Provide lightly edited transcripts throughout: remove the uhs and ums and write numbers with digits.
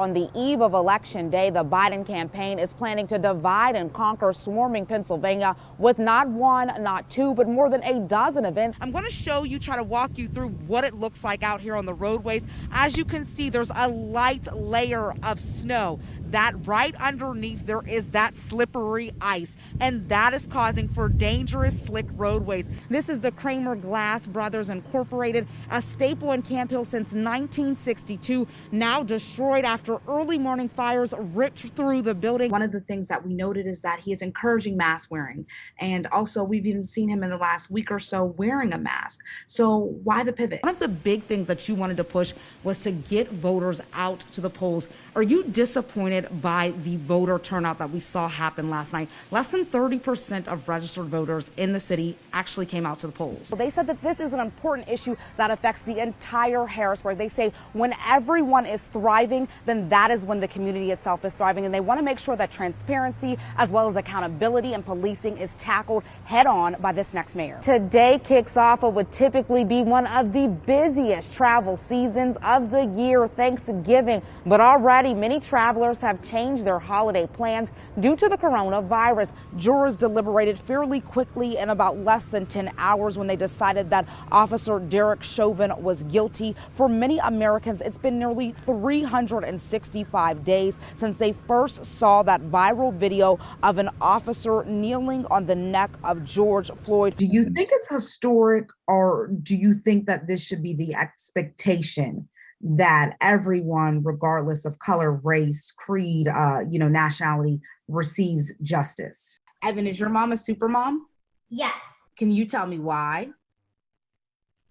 on the eve of Election Day, the Biden campaign is planning to divide and conquer swarming Pennsylvania with not one, not two, but more than a dozen events. I'm going to show you, try to walk you through what it looks like out here on the roadways. As you can see, there's a light layer of snow. That right underneath there is that slippery ice, and that is causing for dangerous slick roadways. This is the Kramer Glass Brothers Incorporated, a staple in Camp Hill since 1962, now destroyed after early morning fires ripped through the building. One of the things that we noted is that he is encouraging mask wearing, and also we've even seen him in the last week or so wearing a mask. So why the pivot? One of the big things that you wanted to push was to get voters out to the polls. Are you disappointed by the voter turnout that we saw happen last night? Less than 30% of registered voters in the city actually came out to the polls. They said that this is an important issue that affects the entire Harrisburg. They say when everyone is thriving, then that is when the community itself is thriving, and they want to make sure that transparency as well as accountability and policing is tackled head on by this next mayor. Today kicks off what would typically be one of the busiest travel seasons of the year, Thanksgiving, but already many travelers have changed their holiday plans due to the coronavirus. Jurors deliberated fairly quickly in about less than 10 hours when they decided that Officer Derek Chauvin was guilty. For many Americans, it's been nearly 365 days since they first saw that viral video of an officer kneeling on the neck of George Floyd. Do you think it's historic, or do you think that this should be the expectation that everyone, regardless of color, race, creed, nationality, receives justice? Evan, is your mom a super mom? Yes, Can you tell me why?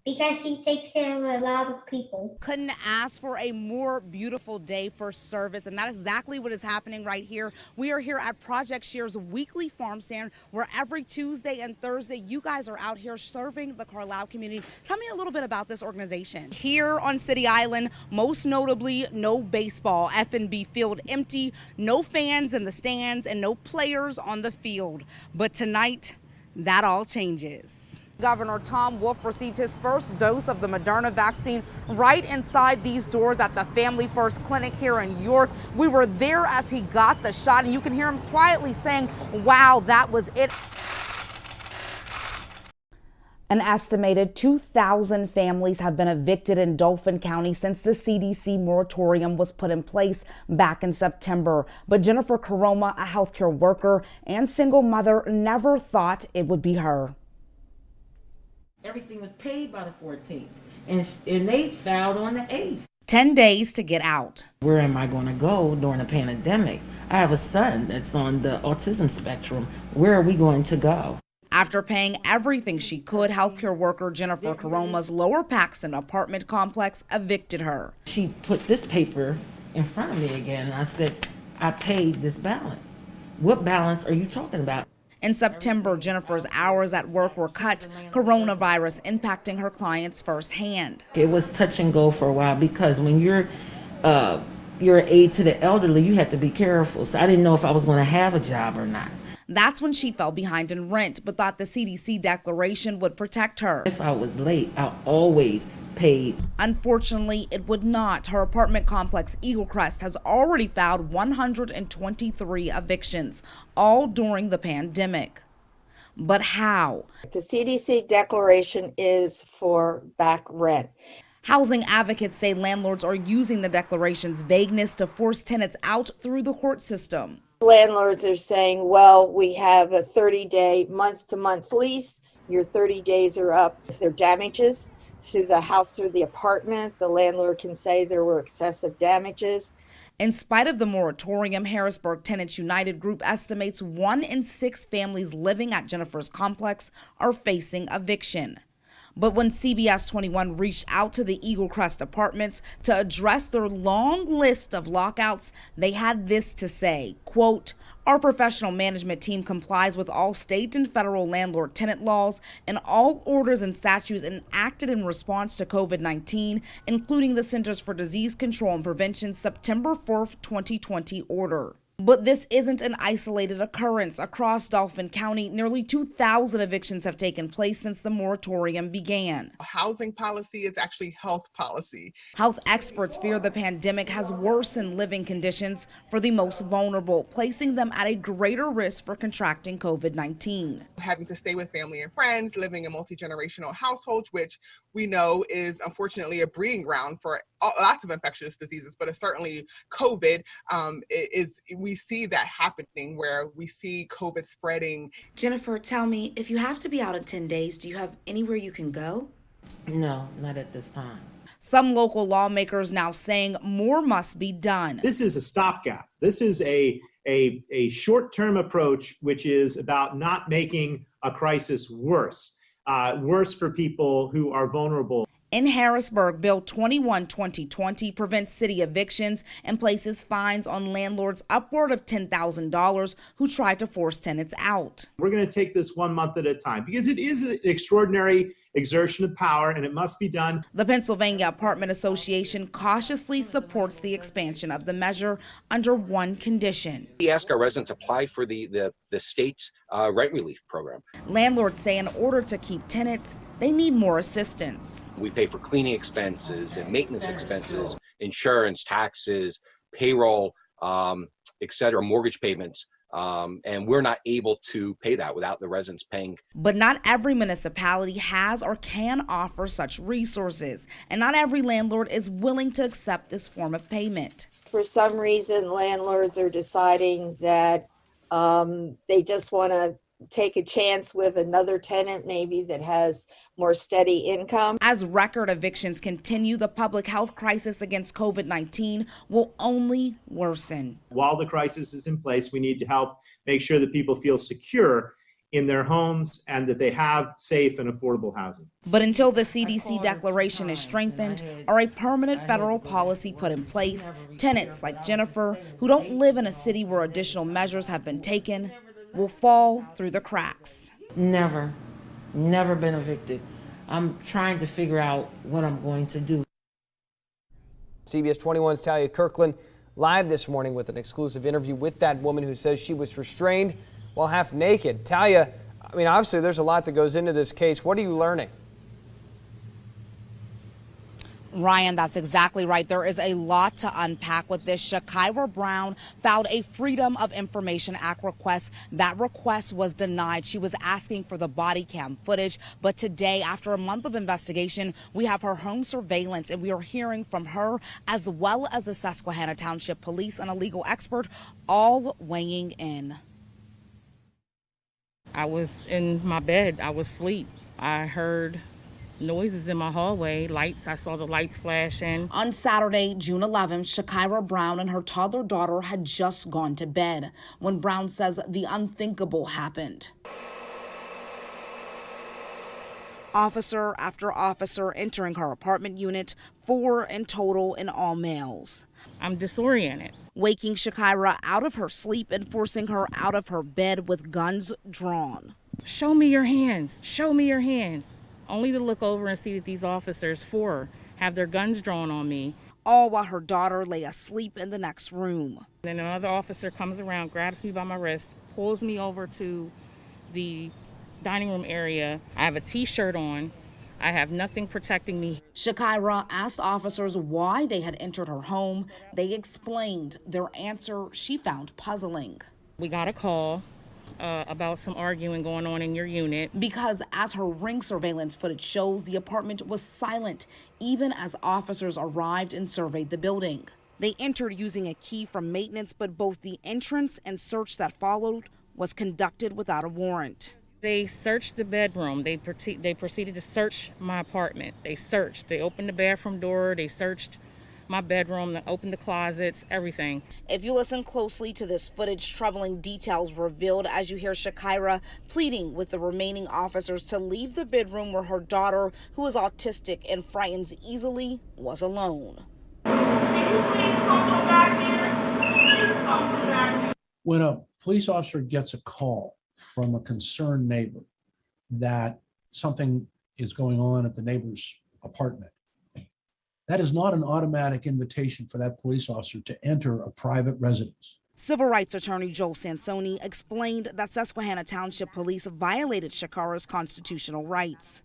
because she takes care of a lot of people. Couldn't ask for a more beautiful day for service, and that is exactly what is happening right here. We are here at Project Share's weekly farm stand, where every Tuesday and Thursday you guys are out here serving the Carlisle community. Tell me a little bit about this organization. Here on City Island, most notably, no baseball. F&B field empty, no fans in the stands, and no players on the field. But tonight, that all changes. Governor Tom Wolf received his first dose of the Moderna vaccine right inside these doors at the Family First Clinic here in York. We were there as he got the shot, and you can hear him quietly saying, "Wow, that was it." An estimated 2,000 families have been evicted in Dauphin County since the CDC moratorium was put in place back in September. But Jennifer Caroma, a healthcare worker and single mother, never thought it would be her. Everything was paid by the 14th, and they filed on the 8th. 10 days to get out. Where am I going to go during a pandemic? I have a son that's on the autism spectrum. Where are we going to go? After paying everything she could, healthcare worker Jennifer Caroma's Lower Paxton apartment complex evicted her. She put this paper in front of me again, and I said, I paid this balance. What balance are you talking about? In September, Jennifer's hours at work were cut, coronavirus impacting her clients firsthand. It was touch and go for a while, because when you're an aide to the elderly, you have to be careful. So I didn't know if I was going to have a job or not. That's when she fell behind in rent, but thought the CDC declaration would protect her. If I was late, I always paid. Unfortunately, it would not. Her apartment complex, Eagle Crest, has already filed 123 evictions, all during the pandemic. But how? The CDC declaration is for back rent. Housing advocates say landlords are using the declaration's vagueness to force tenants out through the court system. Landlords are saying, well, we have a 30-day month-to-month lease. Your 30 days are up. If there are damages to the house or the apartment, the landlord can say there were excessive damages. In spite of the moratorium, Harrisburg Tenants United Group estimates 1 in 6 families living at Jennifer's complex are facing eviction. But when CBS 21 reached out to the Eagle Crest apartments to address their long list of lockouts, they had this to say, quote, "Our professional management team complies with all state and federal landlord-tenant laws and all orders and statutes enacted in response to COVID-19, including the Centers for Disease Control and Prevention's September 4th, 2020 order." But this isn't an isolated occurrence. Across Dauphin County, nearly 2,000 evictions have taken place since the moratorium began. Housing policy is actually health policy. Health experts fear the pandemic has worsened living conditions for the most vulnerable, placing them at a greater risk for contracting COVID-19. Having to stay with family and friends, living in multi-generational households, which we know is unfortunately a breeding ground for lots of infectious diseases, but certainly COVID we see that happening where we see COVID spreading. Jennifer, tell me, if you have to be out in 10 days, do you have anywhere you can go? No, not at this time. Some local lawmakers now saying more must be done. This is a stopgap. This is a short-term approach, which is about not making a crisis worse for people who are vulnerable. In Harrisburg, Bill 21/2020 prevents city evictions and places fines on landlords upward of $10,000 who try to force tenants out. We're going to take this 1 month at a time because it is an extraordinary exertion of power and it must be done. The Pennsylvania Apartment Association cautiously supports the expansion of the measure under one condition. We ask our residents apply for the state's rent relief program. Landlords say in order to keep tenants, they need more assistance. We pay for cleaning expenses and maintenance expenses, insurance, taxes, payroll, etc., mortgage payments. And we're not able to pay that without the residents paying. But not every municipality has or can offer such resources, and not every landlord is willing to accept this form of payment. For some reason, landlords are deciding that they just want to take a chance with another tenant maybe that has more steady income. As record evictions continue, the public health crisis against COVID-19 will only worsen. While the crisis is in place, we need to help make sure that people feel secure in their homes and that they have safe and affordable housing. But until the CDC declaration is strengthened or a permanent federal policy put in place, tenants like Jennifer, who don't live in a city where additional measures have been taken, will fall through the cracks. Never been evicted. I'm trying to figure out what I'm going to do. CBS 21's Talia Kirkland live this morning with an exclusive interview with that woman who says she was restrained while half naked. Talia, I mean, obviously there's a lot that goes into this case. What are you learning? Ryan, that's exactly right. There is a lot to unpack with this. Shakira Brown filed a Freedom of Information Act request. That request was denied. She was asking for the body cam footage. But today, after a month of investigation, we have her home surveillance, and we are hearing from her as well as the Susquehanna Township Police and a legal expert, all weighing in. I was in my bed. I was asleep. I heard noises in my hallway, lights. I saw the lights flashing. On Saturday, June 11th, Shakira Brown and her toddler daughter had just gone to bed when Brown says the unthinkable happened. Officer after officer entering her apartment unit, 4 in total and all males. I'm disoriented. Waking Shakira out of her sleep and forcing her out of her bed with guns drawn. Show me your hands. Show me your hands. Only to look over and see that these officers, 4, have their guns drawn on me. All while her daughter lay asleep in the next room. Then another officer comes around, grabs me by my wrist, pulls me over to the dining room area. I have a t-shirt on. I have nothing protecting me. Shakira asked officers why they had entered her home. They explained. Their answer she found puzzling. We got a call about some arguing going on in your unit. Because as her Ring surveillance footage shows, the apartment was silent, even as officers arrived and surveyed the building. They entered using a key from maintenance, but both the entrance and search that followed was conducted without a warrant. They searched the bedroom. They proceeded to search my apartment. They searched. They opened the bathroom door. They searched my bedroom, they opened the closets, everything. If you listen closely to this footage, troubling details revealed as you hear Shakira pleading with the remaining officers to leave the bedroom where her daughter, who is autistic and frightens easily, was alone. When a police officer gets a call from a concerned neighbor that something is going on at the neighbor's apartment, that is not an automatic invitation for that police officer to enter a private residence. Civil rights attorney Joel Sansoni explained that Susquehanna Township Police violated Shakara's constitutional rights.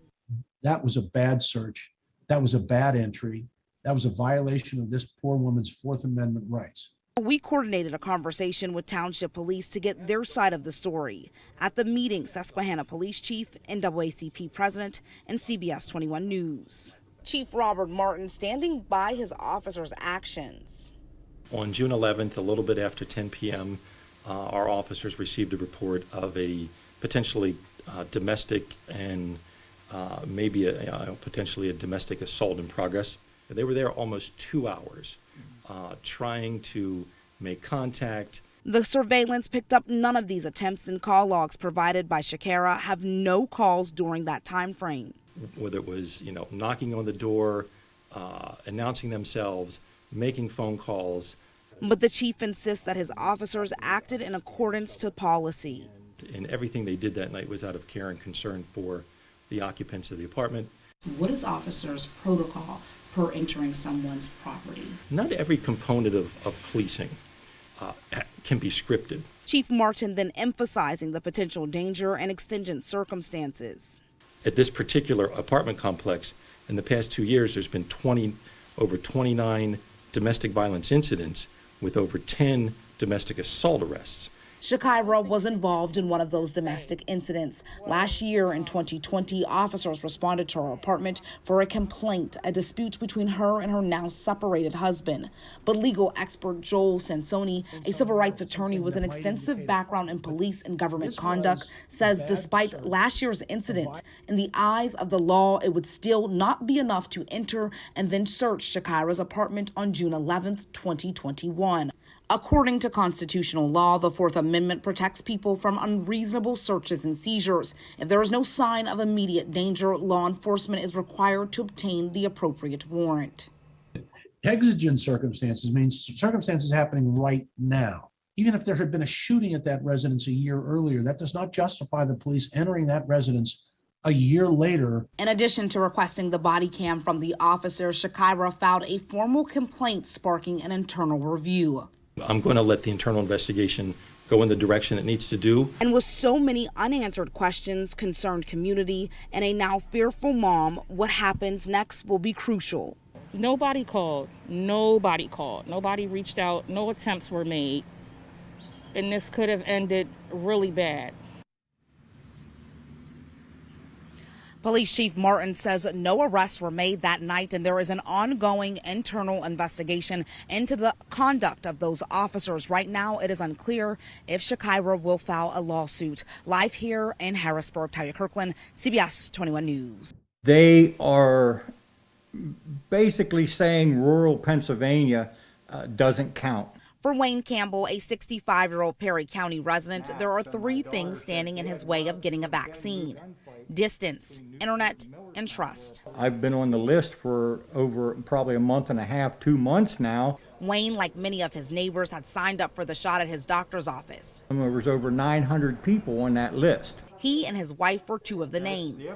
That was a bad search. That was a bad entry. That was a violation of this poor woman's Fourth Amendment rights. We coordinated a conversation with Township Police to get their side of the story. At the meeting, Susquehanna Police Chief, NAACP President, and CBS 21 News. Chief Robert Martin standing by his officers' actions. On June 11th, a little bit after 10 p.m., our officers received a report of a potentially domestic and maybe potentially a domestic assault in progress. They were there almost 2 hours trying to make contact. The surveillance picked up none of these attempts, and call logs provided by Shakara have no calls during that time frame. Whether it was, knocking on the door, announcing themselves, making phone calls. But the chief insists that his officers acted in accordance to policy. And everything they did that night was out of care and concern for the occupants of the apartment. What is officers' protocol for entering someone's property? Not every component of policing can be scripted. Chief Martin then emphasizing the potential danger and exigent circumstances. At this particular apartment complex, in the past 2 years, there's been over 29 domestic violence incidents with over 10 domestic assault arrests. Shakira was involved in one of those domestic incidents. Last year in 2020, officers responded to her apartment for a complaint, a dispute between her and her now separated husband. But legal expert Joel Sansoni, a civil rights attorney with an extensive background in police and government conduct, says despite last year's incident, in the eyes of the law, it would still not be enough to enter and then search Shakira's apartment on June 11th, 2021. According to constitutional law, the Fourth Amendment protects people from unreasonable searches and seizures. If there is no sign of immediate danger, law enforcement is required to obtain the appropriate warrant. Exigent circumstances means circumstances happening right now. Even if there had been a shooting at that residence a year earlier, that does not justify the police entering that residence a year later. In addition to requesting the body cam from the officer, Shakira filed a formal complaint sparking an internal review. I'm going to let the internal investigation go in the direction it needs to do. And with so many unanswered questions, concerned community, and a now fearful mom, what happens next will be crucial. Nobody called. Nobody reached out. No attempts were made. And this could have ended really bad. Police Chief Martin says no arrests were made that night, and there is an ongoing internal investigation into the conduct of those officers. Right now, it is unclear if Shakira will file a lawsuit. Live here in Harrisburg, Talia Kirkland, CBS 21 News. They are basically saying rural Pennsylvania doesn't count. For Wayne Campbell, a 65-year-old Perry County resident, there are three things standing in his way of getting a vaccine: distance, internet, and trust. I've been on the list for over probably a month and a half, 2 months now. Wayne, like many of his neighbors, had signed up for the shot at his doctor's office. There was over 900 people on that list. He and his wife were two of the names.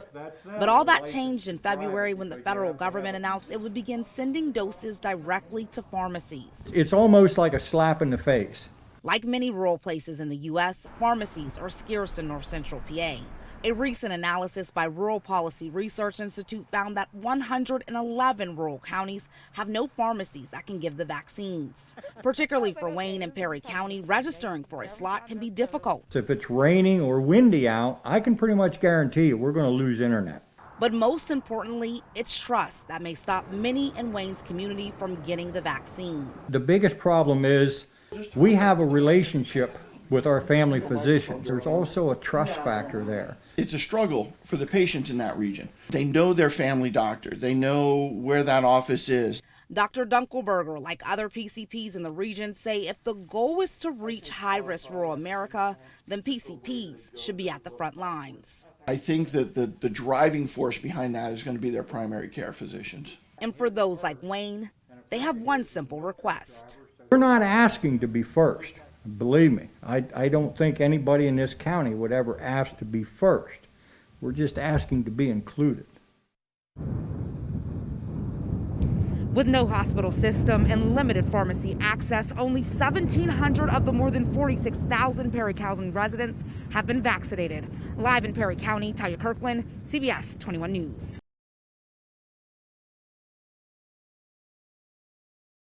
But all that changed in February when the federal government announced it would begin sending doses directly to pharmacies. It's almost like a slap in the face. Like many rural places in the U.S., pharmacies are scarce in north central PA. A recent analysis by Rural Policy Research Institute found that 111 rural counties have no pharmacies that can give the vaccines. Particularly for Wayne and Perry County, registering for a slot can be difficult. If it's raining or windy out, I can pretty much guarantee you we're going to lose internet. But most importantly, it's trust that may stop many in Wayne's community from getting the vaccine. The biggest problem is we have a relationship with our family physicians. There's also a trust factor there. It's a struggle for the patients in that region. They know their family doctor. They know where that office is. Dr. Dunkelberger, like other PCPs in the region, say if the goal is to reach high-risk rural America, then PCPs should be at the front lines. I think that the driving force behind that is going to be their primary care physicians. And for those like Wayne, they have one simple request. We're not asking to be first. Believe me, I don't think anybody in this county would ever ask to be first. We're just asking to be included. With no hospital system and limited pharmacy access, only 1,700 of the more than 46,000 Perry County residents have been vaccinated. Live in Perry County, Talia Kirkland, CBS 21 News.